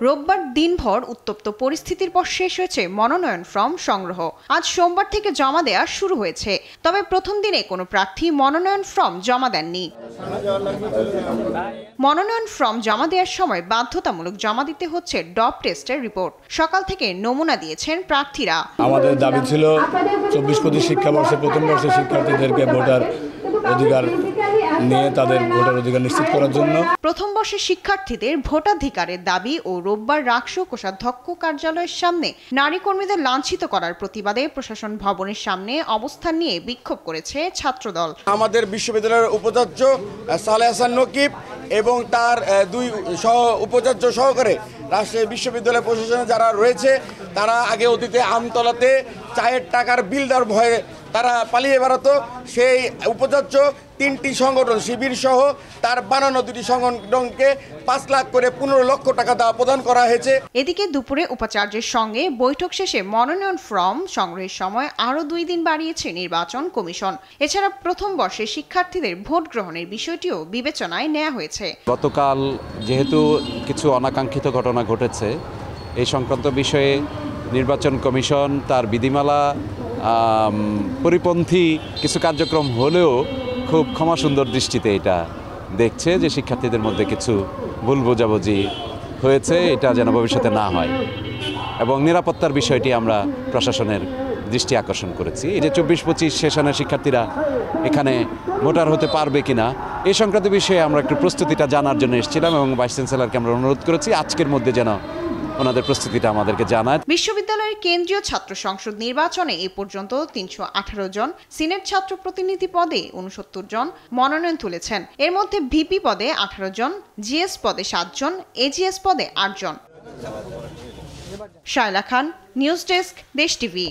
রোববার দিনভর উত্তপ্ত পরিস্থিতির পর শেষ হয়েছে মনোনয়ন ফর্ম সংগ্রহ। আজ সোমবার থেকে জমা দেওয়া শুরু হয়েছে, তবে প্রথম দিনে কোনো প্রার্থী মনোনয়ন ফর্ম জমা দেননি। মনোনয়ন ফর্ম জমা দেওয়ার সময় বাধ্যতামূলক জমা দিতে হচ্ছে ডপ টেস্টের রিপোর্ট। সকাল থেকে নমুনা দিয়েছেন প্রার্থীরা। আমাদের দাবি ছিল 24-25 শিক্ষাবর্ষে প্রথম বর্ষের শিক্ষার্থীদেরকে ভোটার অধিকার নিয়ে তাদের ভোটার অধিকার নিশ্চিত করার জন্য। প্রথম বর্ষের শিক্ষার্থীদের ভোটাধিকারের দাবি ও রোববার রাকসু কোষাধ্যক্ষ কার্যালয়ের সামনে নারী কর্মীদের লাঞ্ছিত করার প্রতিবাদে প্রশাসন ভবনের সামনে অবস্থান নিয়ে বিক্ষোভ করেছে ছাত্রদল। আমাদের বিশ্ববিদ্যালয়ের উপাচার্য সালেহ হাসান নকিব এবং তার দুই উপাচার্য সহকারে রাজশাহী বিশ্ববিদ্যালয় প্রশাসনে যারা রয়েছে, তারা আগে অতীতে আমতলাতে চায়ের টাকার বিল দেওয়ার ভয়ে তারা পালিয়ে বেড়াতো। সেই উপাচার্য 3টি সংগঠন শিবির সহ তার বানানো 2টি সংগঠনকে 5 লাখ করে 15 লক্ষ টাকা প্রদান করা হয়েছে। এদিকে দুপুরে উপাচার্যের সঙ্গে বৈঠক শেষে মনোনয়ন ফর্ম সংগ্রহের সময় আরও 2 দিন বাড়িয়েছে নির্বাচন কমিশন। এছাড়া প্রথম বর্ষের শিক্ষার্থীদের ভোট গ্রহণের বিষয়টিও বিবেচনায় নেওয়া হয়েছে। গতকাল যেহেতু কিছু অনাকাঙ্ক্ষিত ঘটনা ঘটেছে, এই সংক্রান্ত বিষয়ে নির্বাচন কমিশন তার বিধিমালা পরিপন্থী কিছু কার্যক্রম হলেও খুব ক্ষমাসুন্দর দৃষ্টিতে এটা দেখছে যে শিক্ষার্থীদের মধ্যে কিছু ভুল বোঝাবুঝি হয়েছে, এটা যেন ভবিষ্যতে না হয় এবং নিরাপত্তার বিষয়টি আমরা প্রশাসনের দৃষ্টি আকর্ষণ করেছি। এই যে 24-25 সেশনের শিক্ষার্থীরা এখানে ভোটার হতে পারবে কিনা এই সংক্রান্ত বিষয়ে আমরা একটু প্রস্তুতিটা জানার জন্য এসেছিলাম এবং ভাইস চ্যান্সেলরকে আমরা অনুরোধ করেছি আজকের মধ্যে যেন ওনাদের প্রস্তুতিটা আমাদেরকে জানায়। বিশ্ববিদ্যালয়ের কেন্দ্রীয় ছাত্র সংসদ নির্বাচনে এ পর্যন্ত 318 জন, সিনেট ছাত্র প্রতিনিধি পদে 69 জন মনোনয়ন তুলেছেন। এর মধ্যে ভিপি পদে 18 জন, জিএস পদে 7 জন, এজিএস পদে 8 জন। শায়লা খান, নিউজ ডেস্ক, দেশ টিভি।